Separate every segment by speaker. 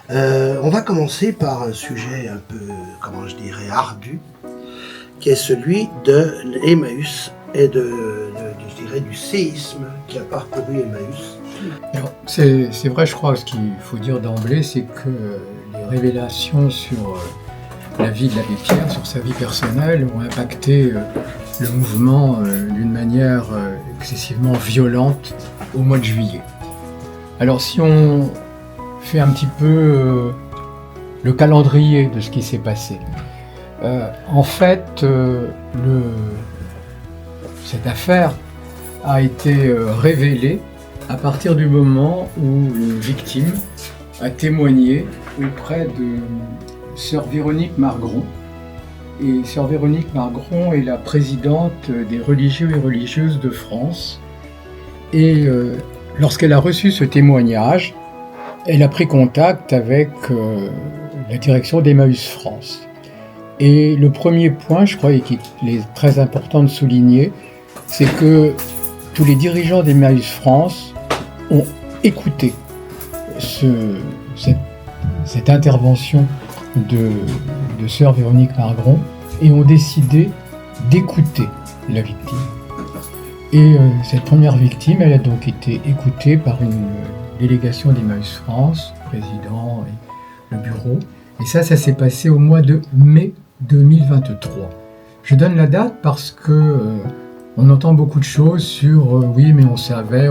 Speaker 1: On va commencer par un sujet un peu, comment je dirais, ardu, qui est celui de Emmaüs et je dirais, du séisme qui a parcouru Emmaüs.
Speaker 2: Alors, c'est vrai, je crois, ce qu'il faut dire d'emblée, c'est que les révélations sur la vie de l'abbé Pierre, sur sa vie personnelle, ont impacté le mouvement d'une manière excessivement violente au mois de juillet. Alors, si on fait un petit peu le calendrier de ce qui s'est passé, en fait, cette affaire a été révélée à partir du moment où une victime a témoigné auprès de sœur Véronique Margron. Et sœur Véronique Margron est la présidente des religieux et religieuses de France. Et lorsqu'elle a reçu ce témoignage, elle a pris contact avec la direction d'Emmaüs France. Et le premier point, je crois, et qu'il est très important de souligner, c'est que tous les dirigeants d'Emmaüs France ont écouté cette intervention de sœur Véronique Margron et ont décidé d'écouter la victime. Et cette première victime, elle a donc été écoutée par une délégation d'Emmaüs France, le président et le bureau. Et ça s'est passé au mois de mai 2023. Je donne la date parce que on entend beaucoup de choses sur oui, mais on savait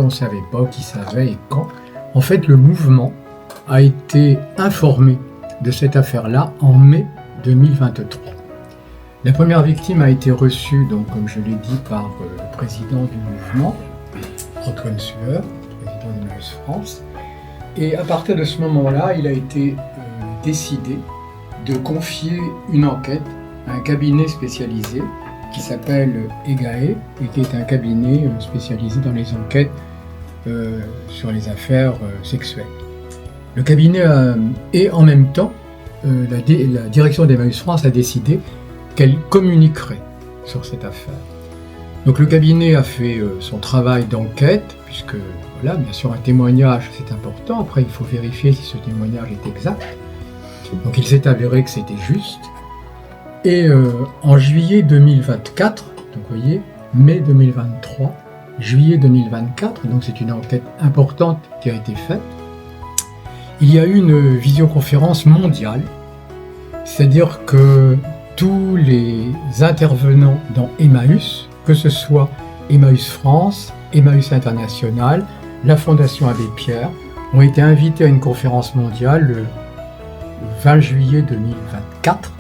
Speaker 2: pas, qui savait et quand. En fait, le mouvement a été informé de cette affaire-là en mai 2023. La première victime a été reçue, donc, comme je l'ai dit, par le président du mouvement, Antoine Sueur, président d'Emmaüs France. Et à partir de ce moment-là, il a été décidé de confier une enquête à un cabinet spécialisé qui s'appelle EGAE et qui est un cabinet spécialisé dans les enquêtes sur les affaires sexuelles. Le cabinet et en même temps, la direction d'Emmaüs France a décidé qu'elle communiquerait sur cette affaire. Donc le cabinet a fait son travail d'enquête, puisque voilà, bien sûr un témoignage c'est important, après il faut vérifier si ce témoignage est exact. Donc il s'est avéré que c'était juste. Et en juillet 2024, donc vous voyez, mai 2023, juillet 2024, donc c'est une enquête importante qui a été faite, il y a eu une visioconférence mondiale, c'est-à-dire que tous les intervenants dans Emmaüs, que ce soit Emmaüs France, Emmaüs International, la Fondation Abbé Pierre, ont été invités à une conférence mondiale le 20 juillet 2024,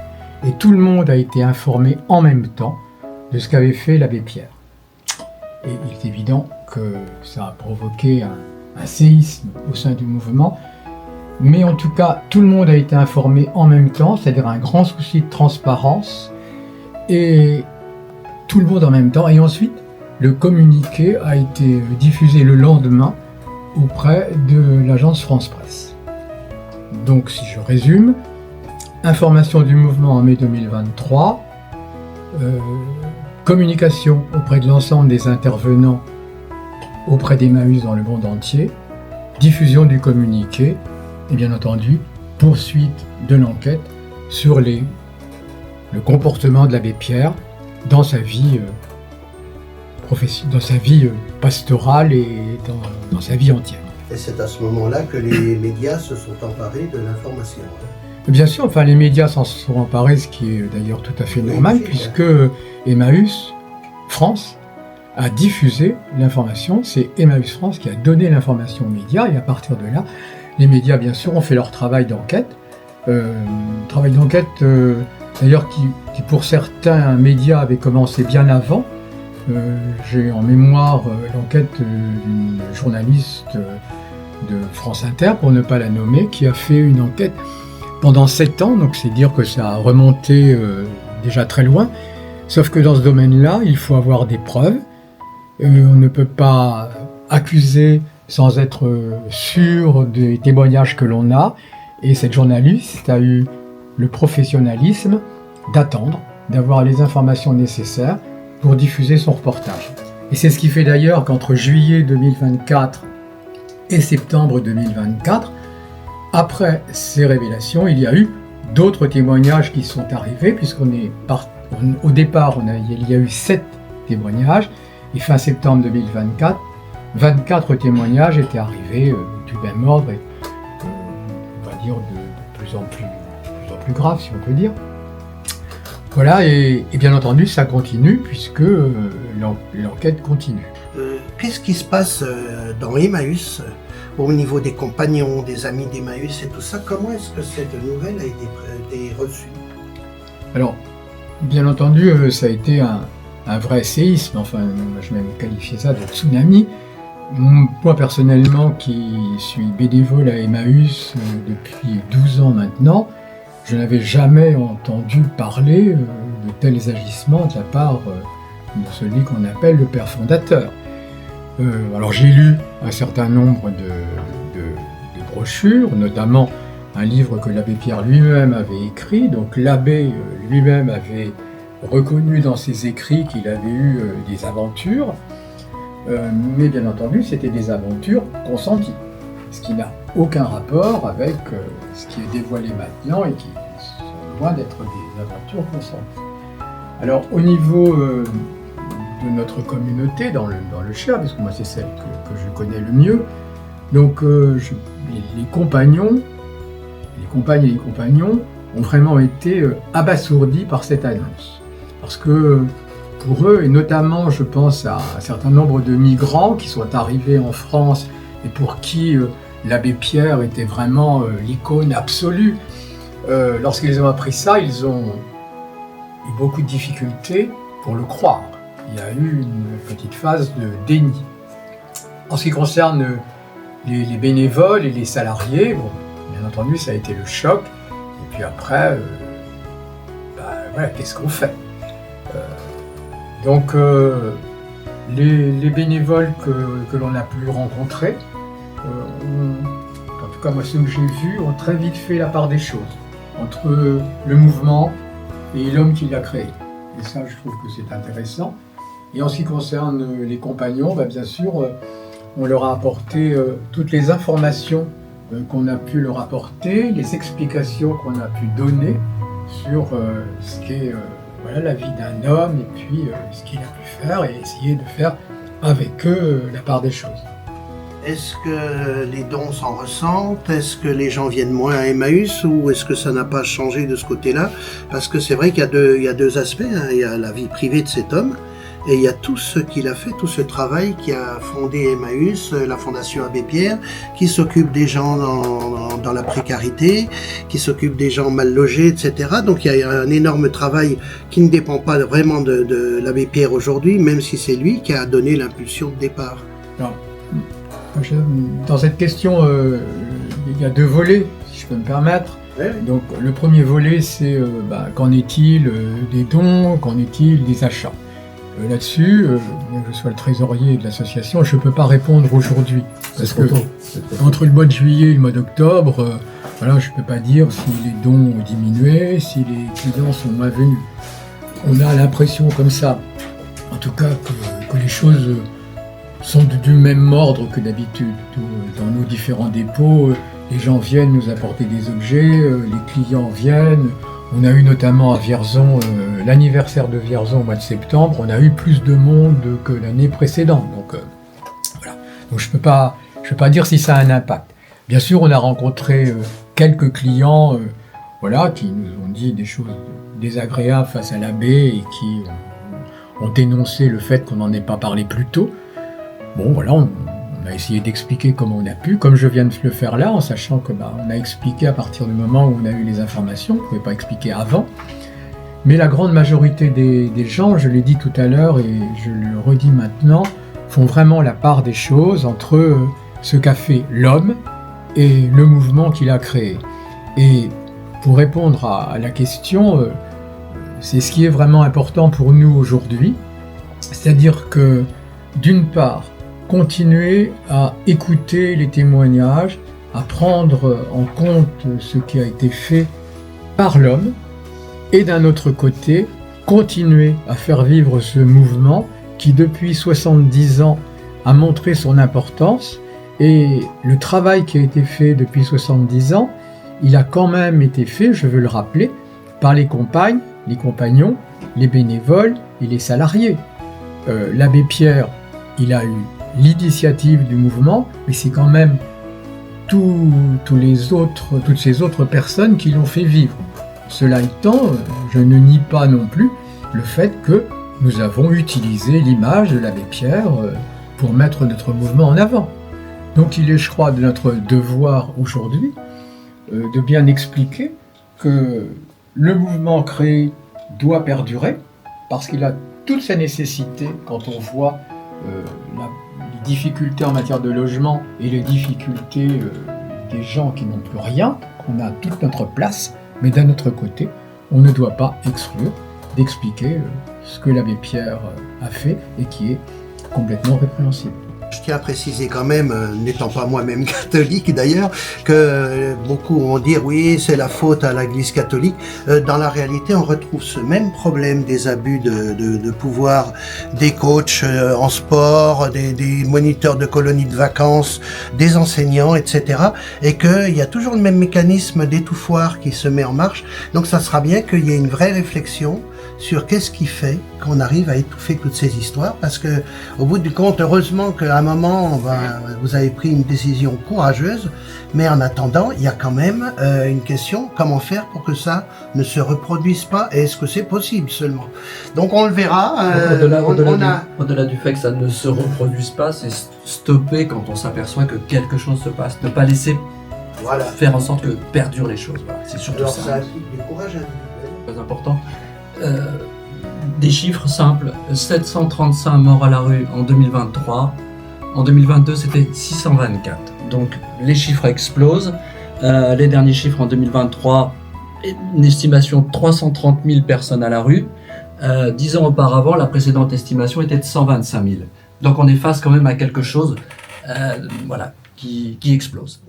Speaker 2: et tout le monde a été informé en même temps de ce qu'avait fait l'abbé Pierre. Et il est évident que ça a provoqué un séisme au sein du mouvement, mais en tout cas, tout le monde a été informé en même temps, c'est-à-dire un grand souci de transparence, et tout le monde en même temps. Et ensuite, le communiqué a été diffusé le lendemain auprès de l'agence France Presse. Donc, si je résume, information du mouvement en mai 2023, communication auprès de l'ensemble des intervenants auprès d'Emmaüs dans le monde entier, diffusion du communiqué, et bien entendu, poursuite de l'enquête sur le comportement de l'abbé Pierre dans sa vie dans sa vie pastorale et dans sa vie entière.
Speaker 1: Et c'est à ce moment-là que les médias se sont emparés de l'information.
Speaker 2: Bien sûr, enfin les médias s'en sont emparés, ce qui est d'ailleurs tout à fait normal, puisque Emmaüs France a diffusé l'information, c'est Emmaüs France qui a donné l'information aux médias, et à partir de là, les médias, bien sûr, ont fait leur travail d'enquête. D'ailleurs, qui pour certains médias avait commencé bien avant. J'ai en mémoire l'enquête d'une journaliste de France Inter, pour ne pas la nommer, qui a fait une enquête pendant 7 ans, donc c'est dire que ça a remonté déjà très loin. Sauf que dans ce domaine-là, il faut avoir des preuves. On ne peut pas accuser sans être sûr des témoignages que l'on a. Et cette journaliste a eu le professionnalisme d'attendre, d'avoir les informations nécessaires pour diffuser son reportage. Et c'est ce qui fait d'ailleurs qu'entre juillet 2024 et septembre 2024, après ces révélations, il y a eu d'autres témoignages qui sont arrivés, au départ, il y a eu 7 témoignages, et fin septembre 2024, 24 témoignages étaient arrivés du même ordre, et on va dire de plus en plus grave, si on peut dire. Voilà, et bien entendu, ça continue, puisque l'enquête continue.
Speaker 1: Qu'est-ce qui se passe dans Emmaüs, au niveau des compagnons, des amis d'Emmaüs et tout ça? Comment est-ce que cette nouvelle a été reçue?
Speaker 2: Alors, bien entendu, ça a été un vrai séisme, enfin, je vais même qualifier ça de tsunami. Moi, personnellement, qui suis bénévole à Emmaüs depuis 12 ans maintenant, je n'avais jamais entendu parler de tels agissements de la part de celui qu'on appelle le père fondateur. Alors j'ai lu un certain nombre de brochures, notamment un livre que l'abbé Pierre lui-même avait écrit. Donc l'abbé lui-même avait reconnu dans ses écrits qu'il avait eu des aventures, mais bien entendu c'était des aventures consenties, ce qui n'a aucun rapport avec ce qui est dévoilé maintenant et qui sont loin d'être des aventures consenties. Alors au niveau de notre communauté dans le Cher, parce que moi c'est celle que je connais le mieux, donc les compagnes et les compagnons ont vraiment été abasourdis par cette annonce. Parce que pour eux, et notamment je pense à un certain nombre de migrants qui sont arrivés en France et pour qui l'abbé Pierre était vraiment l'icône absolue, lorsqu'ils ont appris ça, ils ont eu beaucoup de difficultés pour le croire. Il y a eu une petite phase de déni. En ce qui concerne les bénévoles et les salariés, bon, bien entendu, ça a été le choc. Et puis après, voilà, qu'est-ce qu'on fait? Donc, les bénévoles que l'on a pu rencontrer, en tout cas moi ceux que j'ai vus, ont très vite fait la part des choses entre le mouvement et l'homme qui l'a créé. Et ça, je trouve que c'est intéressant. Et en ce qui concerne les compagnons, bien sûr, on leur a apporté toutes les informations qu'on a pu leur apporter, les explications qu'on a pu donner sur ce qu'est la vie d'un homme et puis ce qu'il a pu faire et essayer de faire avec eux la part des choses.
Speaker 1: Est-ce que les dons s'en ressentent? Est-ce que les gens viennent moins à Emmaüs ou est-ce que ça n'a pas changé de ce côté-là? Parce que c'est vrai qu'il y a deux aspects, hein. Il y a la vie privée de cet homme et il y a tout ce qu'il a fait, tout ce travail qui a fondé Emmaüs, la Fondation Abbé Pierre, qui s'occupe des gens dans la précarité, qui s'occupe des gens mal logés, etc. Donc il y a un énorme travail qui ne dépend pas vraiment de l'Abbé Pierre aujourd'hui, même si c'est lui qui a donné l'impulsion de départ.
Speaker 2: Alors, dans cette question, il y a 2 volets, si je peux me permettre.
Speaker 1: Ouais.
Speaker 2: Donc le premier volet, c'est qu'en est-il des dons, qu'en est-il des achats? Là-dessus, je suis le trésorier de l'association, je ne peux pas répondre aujourd'hui. Parce que entre le mois de juillet et le mois d'octobre, je ne peux pas dire si les dons ont diminué, si les clients sont moins venus. On a l'impression comme ça, en tout cas, que les choses sont du même ordre que d'habitude. Dans nos différents dépôts, les gens viennent nous apporter des objets, les clients viennent. On a eu notamment à Vierzon, l'anniversaire de Vierzon au mois de septembre, on a eu plus de monde que l'année précédente. Donc voilà. Donc je peux pas dire si ça a un impact. Bien sûr, on a rencontré quelques clients qui nous ont dit des choses désagréables face à l'abbé et qui ont dénoncé le fait qu'on n'en ait pas parlé plus tôt. Bon, voilà, on a essayé d'expliquer comment on a pu, comme je viens de le faire là, en sachant que on a expliqué à partir du moment où on a eu les informations, on ne pouvait pas expliquer avant. Mais la grande majorité des gens, je l'ai dit tout à l'heure et je le redis maintenant, font vraiment la part des choses entre ce qu'a fait l'homme et le mouvement qu'il a créé. Et pour répondre à la question, c'est ce qui est vraiment important pour nous aujourd'hui, c'est-à-dire que d'une part, continuer à écouter les témoignages, à prendre en compte ce qui a été fait par l'homme, et d'un autre côté, continuer à faire vivre ce mouvement qui, depuis 70 ans, a montré son importance, et le travail qui a été fait depuis 70 ans il a quand même été fait, je veux le rappeler, par les compagnes, les compagnons, les bénévoles et les salariés. L'abbé Pierre, il a eu l'initiative du mouvement, mais c'est quand même toutes ces autres personnes qui l'ont fait vivre. Cela étant, je ne nie pas non plus le fait que nous avons utilisé l'image de l'abbé Pierre pour mettre notre mouvement en avant. Donc il est, je crois, de notre devoir aujourd'hui de bien expliquer que le mouvement créé doit perdurer parce qu'il a toute sa nécessité quand on voit les difficultés en matière de logement et les difficultés des gens qui n'ont plus rien, qu'on a toute notre place, mais d'un autre côté, on ne doit pas exclure d'expliquer ce que l'abbé Pierre a fait et qui est complètement répréhensible.
Speaker 1: Je tiens à préciser quand même, n'étant pas moi-même catholique d'ailleurs, que beaucoup vont dire oui, c'est la faute à l'Église catholique. Dans la réalité, on retrouve ce même problème des abus de pouvoir des coachs en sport, des moniteurs de colonies de vacances, des enseignants, etc. Et qu'il y a toujours le même mécanisme d'étouffoir qui se met en marche. Donc ça sera bien qu'il y ait une vraie réflexion sur qu'est-ce qui fait qu'on arrive à étouffer toutes ces histoires, parce que au bout du compte, heureusement qu'à un moment vous avez pris une décision courageuse, mais en attendant il y a quand même une question, comment faire pour que ça ne se reproduise pas, et est-ce que c'est possible seulement? Donc on le verra.
Speaker 3: Au-delà du fait que ça ne se reproduise pas, c'est stopper quand on s'aperçoit que quelque chose se passe, ne pas laisser faire en sorte que perdurent les choses. Voilà. C'est surtout ça.
Speaker 1: Du courage
Speaker 3: Très important. Des chiffres simples, 735 morts à la rue en 2023, en 2022 c'était 624, donc les chiffres explosent. Les derniers chiffres en 2023, une estimation de 330 000 personnes à la rue. 10 ans auparavant, la précédente estimation était de 125 000, donc on est face quand même à quelque chose qui explose.